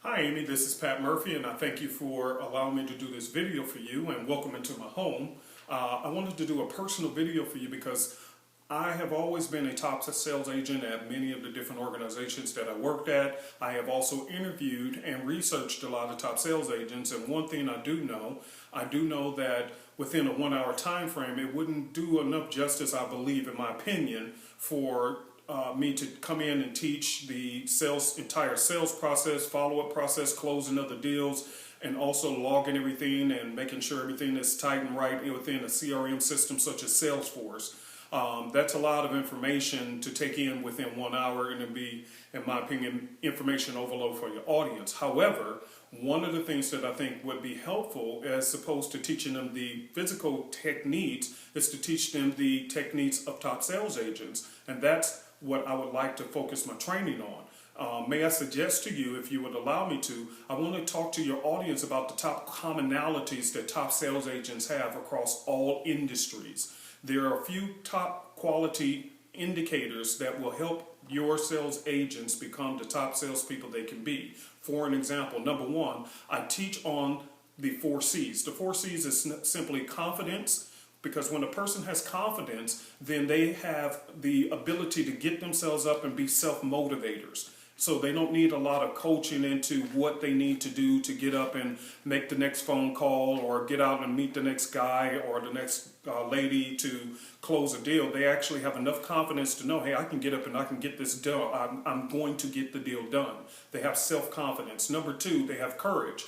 Hi Amy, this is Pat Murphy and I thank you for allowing me to do this video for you and welcome into my home. I wanted to do a personal video for you because I have always been a top sales agent at many of the different organizations that I worked at. I have also interviewed and researched a lot of top sales agents, and one thing I do know that within a 1 hour time frame, it wouldn't do enough justice, I believe, in my opinion, for me to come in and teach the entire sales process, follow-up process, closing of the deals, and also logging everything and making sure everything is tight and right within a CRM system such as Salesforce. That's a lot of information to take in within 1 hour, and it'd be, in my opinion, information overload for your audience. However, one of the things that I think would be helpful, as opposed to teaching them the physical techniques, is to teach them the techniques of top sales agents, and that's what I would like to focus my training on. May I suggest to you, if you would allow me to, I want to talk to your audience about the top commonalities that top sales agents have across all industries. There are a few top quality indicators that will help your sales agents become the top salespeople they can be. For an example, number one, I teach on the 4Cs. The 4Cs is simply confidence, because when a person has confidence, then they have the ability to get themselves up and be self-motivators. So they don't need a lot of coaching into what they need to do to get up and make the next phone call or get out and meet the next guy or the next lady to close a deal. They actually have enough confidence to know, hey, I can get up and I can get this done. I'm going to get the deal done. They have self-confidence. Number two, they have courage.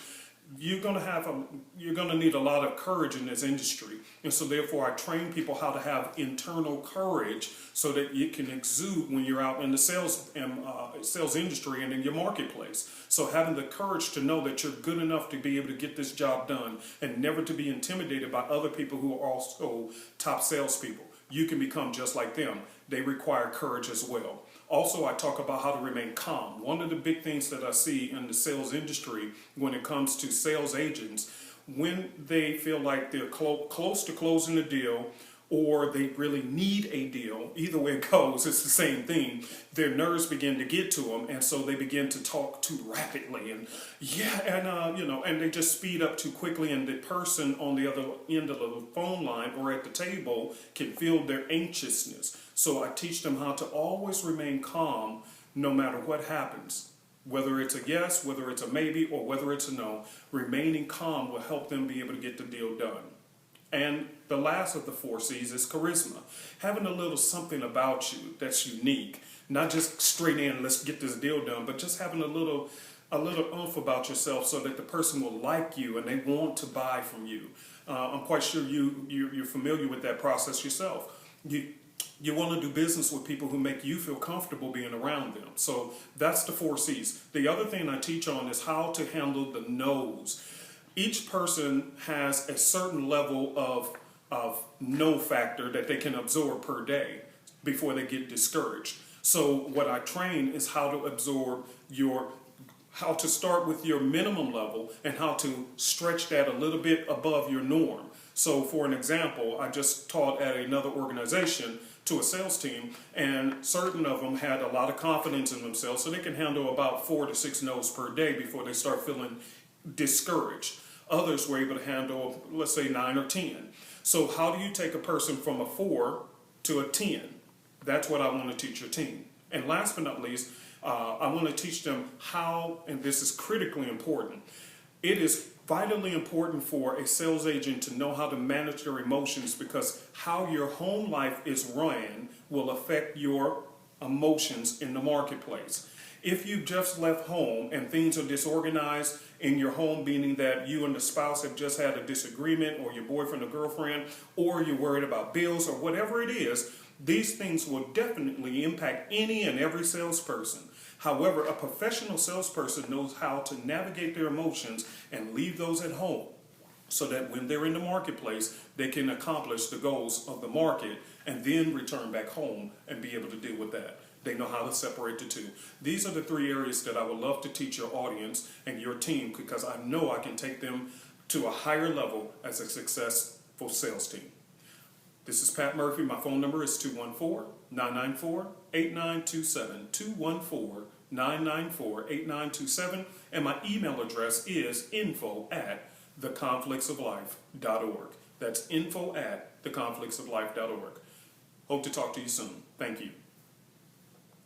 You're going to need a lot of courage in this industry, and so therefore I train people how to have internal courage so that you can exude when you're out in the sales industry and in your marketplace. So having the courage to know that you're good enough to be able to get this job done and never to be intimidated by other people who are also top salespeople. You can become just like them. They require courage as well. Also, I talk about how to remain calm. One of the big things that I see in the sales industry when it comes to sales agents, when they feel like they're close to closing a deal, or they really need a deal, either way it goes, it's the same thing. Their nerves begin to get to them, and so they begin to talk too rapidly, and and they just speed up too quickly, and the person on the other end of the phone line or at the table can feel their anxiousness. So I teach them how to always remain calm no matter what happens. Whether it's a yes, whether it's a maybe, or whether it's a no, remaining calm will help them be able to get the deal done. And the last of the 4Cs is charisma. Having a little something about you that's unique, not just straight in, let's get this deal done, but just having a little oomph about yourself so that the person will like you and they want to buy from you. I'm quite sure you're familiar with that process yourself. You want to do business with people who make you feel comfortable being around them. So that's the 4Cs. The other thing I teach on is how to handle the no's. Each person has a certain level of no factor that they can absorb per day before they get discouraged. So what I train is how to absorb how to start with your minimum level and how to stretch that a little bit above your norm. So for an example, I just taught at another organization to a sales team, and certain of them had a lot of confidence in themselves, so they can handle about 4 to 6 no's per day before they start feeling discouraged. Others were able to handle, let's say, 9 or 10. So how do you take a person from a 4 to a 10? That's what I want to teach your team. And last but not least, I want to teach them how, and this is critically important, it is vitally important for a sales agent to know how to manage their emotions, because how your home life is run will affect your emotions in the marketplace. If you've just left home and things are disorganized in your home, meaning that you and the spouse have just had a disagreement, or your boyfriend or girlfriend, or you're worried about bills or whatever it is, these things will definitely impact any and every salesperson. However, a professional salesperson knows how to navigate their emotions and leave those at home so that when they're in the marketplace, they can accomplish the goals of the market and then return back home and be able to deal with that. They know how to separate the two. These are the 3 areas that I would love to teach your audience and your team, because I know I can take them to a higher level as a successful sales team. This is Pat Murphy. My phone number is 214-994-8927, 994-8927, and my email address is info@theconflictsoflife.org. That's info@theconflictsoflife.org. Hope to talk to you soon. Thank you.